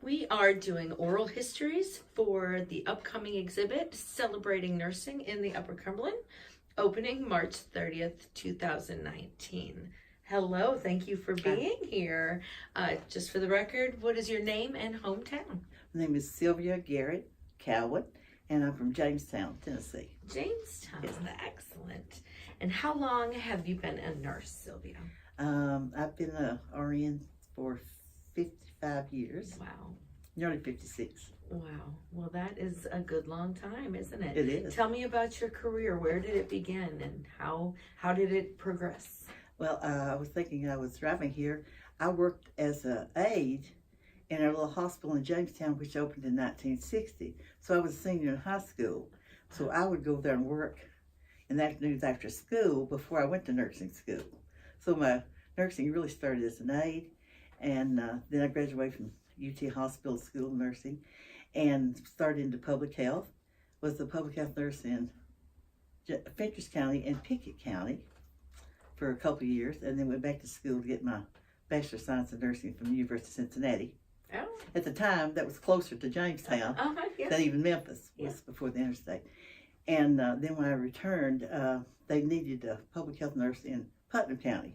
We are doing oral histories for the upcoming exhibit Celebrating Nursing in the Upper Cumberland, opening March 30th, 2019. Hello, thank you for being here. Just for the record, what is your name and hometown? My name is Sylvia Garrett Cowan, and I'm from Jamestown, Tennessee. Jamestown, Yes. Excellent. And how long have you been a nurse, Sylvia? I've been a RN for 55 years, Wow. nearly 56. Wow. Well, that is a good long time, isn't it? It is. Tell me about your career. Where did it begin and how did it progress? Well, I was thinking I was driving here. I worked as an aide in a little hospital in Jamestown, which opened in 1960. So I was a senior in high school. So I would go there and work in the afternoons after school before I went to nursing school. So my nursing really started as an aide, and then I graduated from UT Hospital School of Nursing and started into public health. Was a public health nurse in Fentress County and Pickett County for a couple of years, and then went back to school to get my Bachelor of Science in Nursing from the University of Cincinnati. Oh. At the time, that was closer to Jamestown Yeah. than even Memphis was before the interstate. And then when I returned, they needed a public health nurse in Putnam County.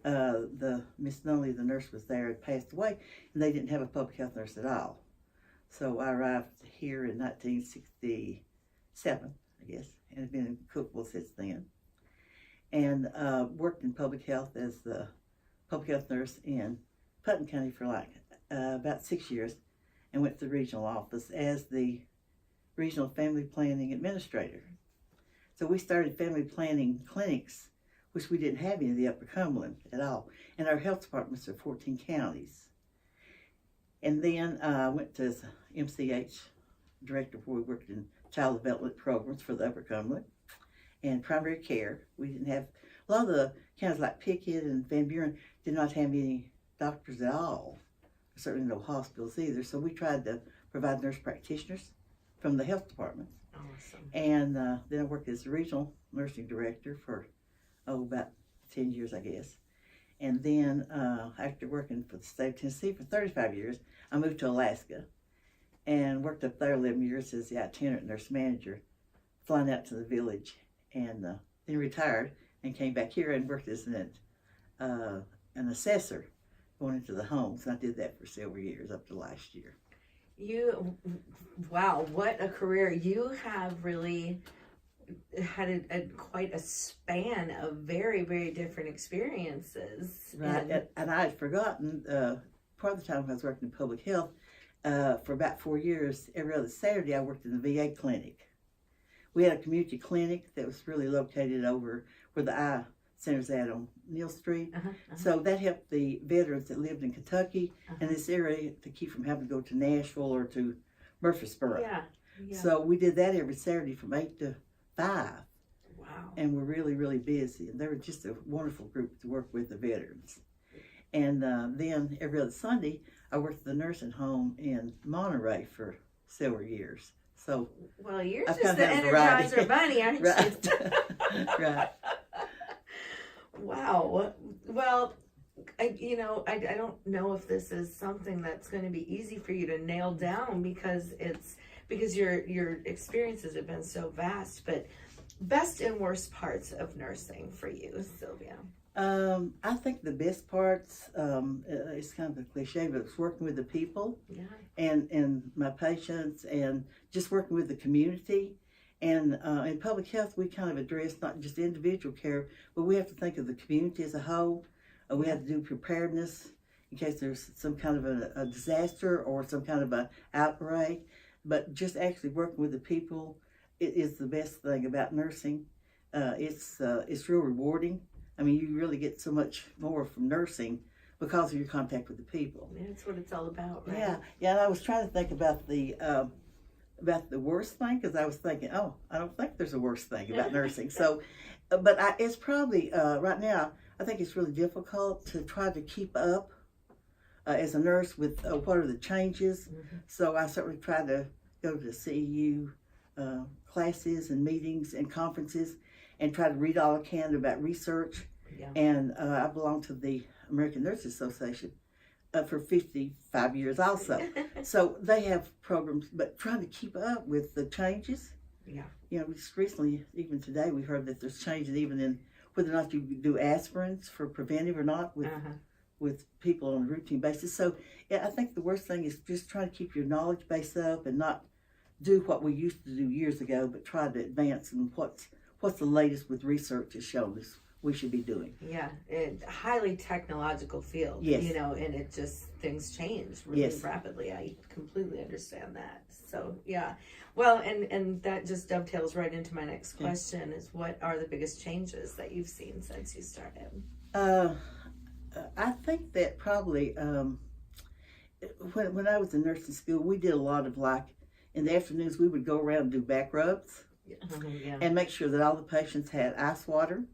The Miss Nunley, the nurse, was there, had passed away, and they didn't have a public health nurse at all. So I arrived here in 1967, I guess, and have been in Cookville since then. And worked in public health as the public health nurse in Putnam County for about 6 years, and went to the regional office as the regional family planning administrator. So we started family planning clinics, which we didn't have in the Upper Cumberland at all. And our health departments are 14 counties. And then I went to MCH director, where we worked in child development programs for the Upper Cumberland and primary care. We didn't have, a lot of the counties like Pickett and Van Buren did not have any doctors at all. Certainly no hospitals either. So we tried to provide nurse practitioners from the health departments. Awesome. And then I worked as a regional nursing director for, about 10 years, I guess. And then after working for the state of Tennessee for 35 years, I moved to Alaska and worked up there 11 years as the itinerant nurse manager, flying out to the village, and then retired and came back here and worked as an assessor going into the homes. And I did that for several years up to last year. Wow, what a career. You have really had quite a span of very, very different experiences. Right, and I had forgotten, part of the time I was working in public health, for about 4 years, every other Saturday I worked in the VA clinic. We had a community clinic that was really located over where the eye center's at on Neal Street. So that helped the veterans that lived in Kentucky and this area to keep from having to go to Nashville or to Murfreesboro. Yeah. So we did that every Saturday from 8 to 5. Wow. And we're really, really busy. And they were just a wonderful group to work with, the veterans. And then every other Sunday, I worked at the nursing home in Monterey for several years. So, well, you're I've just the kind of had a variety. Energizer Bunny, aren't Right. you? Right. Wow. Well, I don't know if this is something that's going to be easy for you to nail down because your experiences have been so vast. But best and worst parts of nursing for you, Sylvia? I think the best parts, it's kind of a cliche, but it's working with the people and my patients, and just working with the community. And in public health, we kind of address not just individual care, but we have to think of the community as a whole. We have to do preparedness in case there's some kind of a disaster or some kind of an outbreak. But just actually working with the people is the best thing about nursing. It's real rewarding. I mean, you really get so much more from nursing because of your contact with the people. Yeah, that's what it's all about, right? Yeah. And I was trying to think about the worst thing, because I was thinking, oh, I don't think there's a worst thing about nursing. So, but it's probably right now, I think it's really difficult to try to keep up as a nurse with what are the changes. So I certainly try to go to CEU classes and meetings and conferences and try to read all I can about research. And I belong to the American Nurses Association, for 55 years also. So they have programs, but trying to keep up with the changes. Yeah. You know, just recently, even today, we heard that there's changes even in whether or not you do aspirins for preventive or not with people on a routine basis. So yeah, I think the worst thing is just trying to keep your knowledge base up and not do what we used to do years ago, but try to advance in what's the latest with research has shown us we should be doing. Yeah, highly technological field. Yes. You know, and it just, things change really rapidly. I completely understand that. So yeah, well, and that just dovetails right into my next question: is what are the biggest changes that you've seen since you started? I think that probably when I was in nursing school, we did a lot of, like, in the afternoons we would go around and do back rubs. And make sure that all the patients had ice water,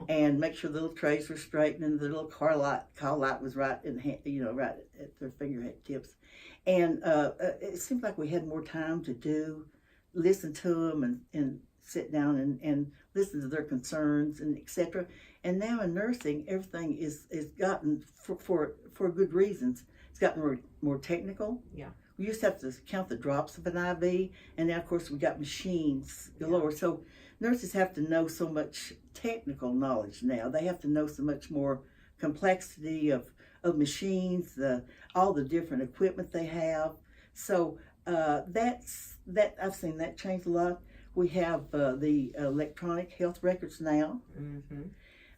and make sure the little trays were straightened and the little call light was right in hand, right at their fingertips. And it seemed like we had more time to listen to them and sit down and listen to their concerns and etc. And now in nursing, everything is gotten for good reasons. It's gotten more technical. Yeah. We used to have to count the drops of an IV, and now, of course, we got machines galore. So nurses have to know so much technical knowledge now. They have to know so much more complexity of machines, all the different equipment they have. So that I've seen that change a lot. We have the electronic health records now,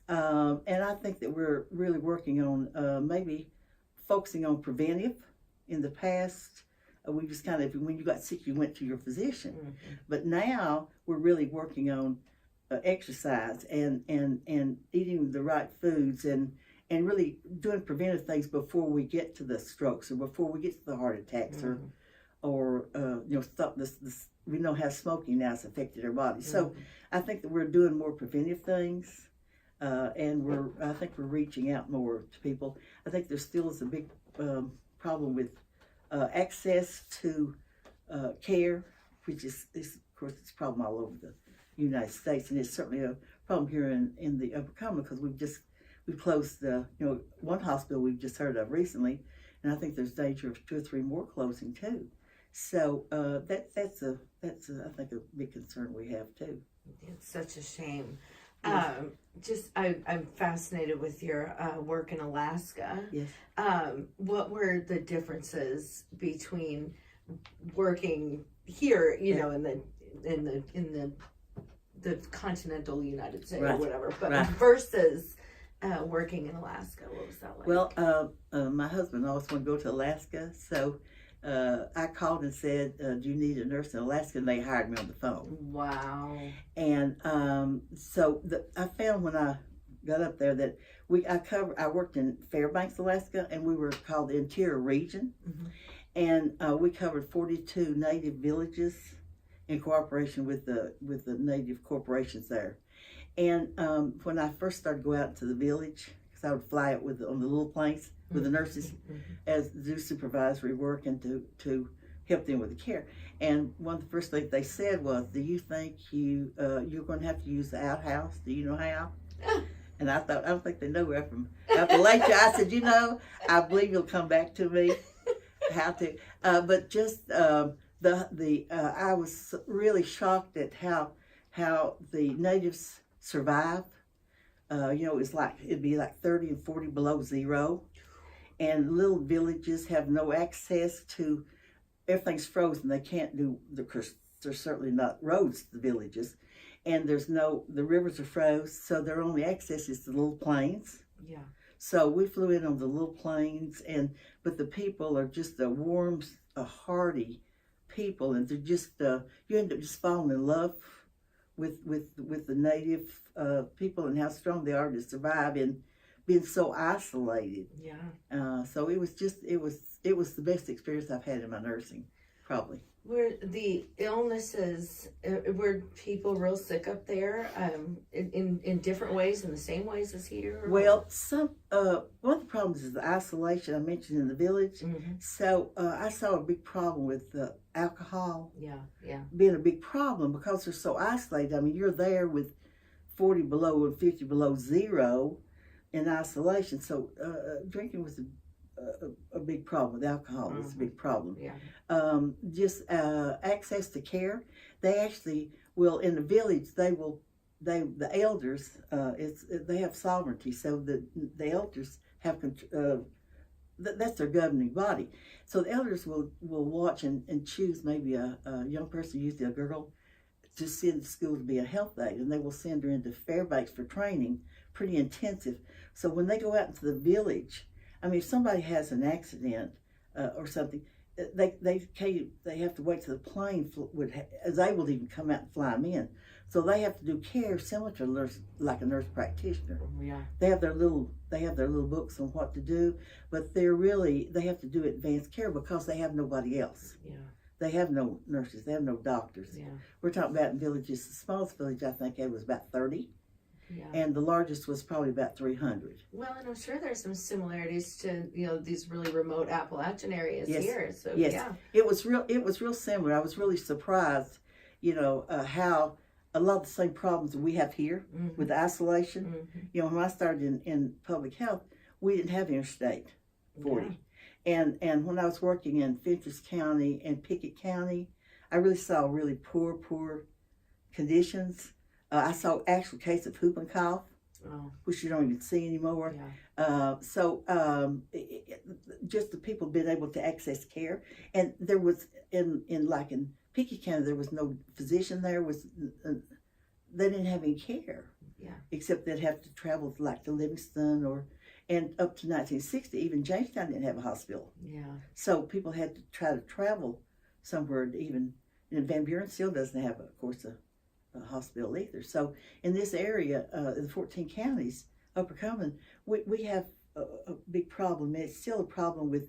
and I think that we're really working on maybe focusing on preventive. In the past, we just kind of, when you got sick, you went to your physician. But now we're really working on exercise and eating the right foods and really doing preventive things before we get to the strokes or before we get to the heart attacks or stop this. We know how smoking now has affected our body. So I think that we're doing more preventive things, and I think we're reaching out more to people. I think there still is a big problem with access to care, which is of course, it's a problem all over the United States, and it's certainly a problem here in the Upper Cumberland because we've closed one hospital we've just heard of recently, and I think there's danger of 2 or 3 more closing too. So that's I think a big concern we have too. It's such a shame. I'm fascinated with your work in Alaska. Yes. What were the differences between working here, in the continental United States or whatever, but versus working in Alaska? What was that like? Well, my husband always wanted to go to Alaska, so I called and said, do you need a nurse in Alaska? And they hired me on the phone. Wow. And so I found when I got up there that I worked in Fairbanks, Alaska, and we were called the Interior Region. And we covered 42 native villages in cooperation with the native corporations there. And when I first started to go out to the village, because I would fly it on the little planes with the nurses as do supervisory work and to help them with the care. And one of the first things they said was, do you think you're going to have to use the outhouse? Do you know how? And I thought, I don't think they know we're from Appalachia. I said, I believe you'll come back to me how to. But just I was really shocked at how the natives survive. It'd be like 30 and 40 below zero. And little villages have no access to, everything's frozen. They can't there's certainly not roads to the villages. And the rivers are froze, so their only access is the little plains. Yeah. So we flew in on the little plains, but the people are just a warm, hearty people, and they're just, you end up just falling in love with the native people and how strong they are to survive in being so isolated. Yeah. So it was the best experience I've had in my nursing, probably. Were the illnesses, were people real sick up there in different ways, in the same ways as here? Well, one of the problems is the isolation I mentioned in the village. So I saw a big problem with alcohol. Yeah. Being a big problem because they're so isolated. I mean, you're there with 40 below and 50 below zero in isolation. So drinking was a big problem with alcohol. It's a big problem. Yeah. Just access to care. They actually will, in the village, the elders, they have sovereignty, so the elders have that's their governing body. So the elders will watch and choose maybe a young person, usually a girl, to send to school to be a health aide, and they will send her into Fairbanks for training, pretty intensive. So when they go out into the village, I mean, if somebody has an accident or something, they have to wait till the plane is able to even come out and fly them in. So they have to do care similar to a nurse, like a nurse practitioner. Yeah. They have their little books on what to do, but they have to do advanced care because they have nobody else. Yeah. They have no nurses. They have no doctors. Yeah. We're talking about in villages. The smallest village I think was about 30. Yeah. And the largest was probably about 300. Well, and I'm sure there's some similarities to these really remote Appalachian areas here. So yes. yeah, it was real similar. I was really surprised, how a lot of the same problems that we have here with isolation. When I started in public health, we didn't have Interstate 40, and when I was working in Fentress County and Pickett County, I really saw really poor conditions. I saw actual case of whooping cough, which you don't even see anymore. Yeah. Just the people being able to access care, and there was in Pickett County there was no physician there. They didn't have any care. Yeah. Except they'd have to travel to Livingston and up to 1960, even Jamestown didn't have a hospital. Yeah. So people had to try to travel somewhere and Van Buren still doesn't have, of course, a hospital either. So in this area, in the 14 counties, Upper Cumberland, we have a big problem. It's still a problem with,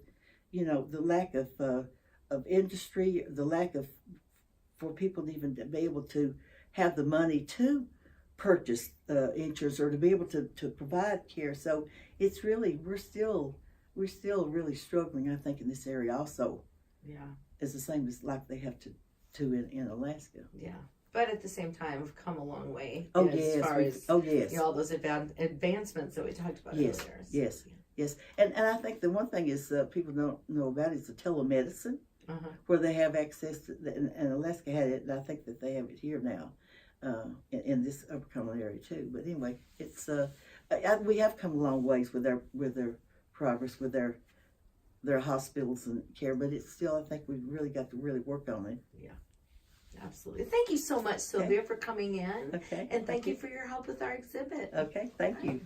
the lack of industry, the lack of for people to even be able to have the money to purchase insurance or to be able to provide care. So it's really we're still really struggling. I think in this area also. Yeah. It's the same as like they have to in Alaska. Yeah. But at the same time, we've come a long way As far as yes. All those advancements that we talked about Yes, earlier. yes, yes. And I think the one thing is people don't know about is the telemedicine, where they have access to, and Alaska had it, and I think that they have it here now in this Upper Cumberland area too. But anyway, it's we have come a long ways with their progress with their hospitals and care, but it's still, I think we've really got to really work on it. Yeah. Absolutely. Thank you so much, Sylvia, for coming in. Okay. And thank you for your help with our exhibit. Okay. Thank you.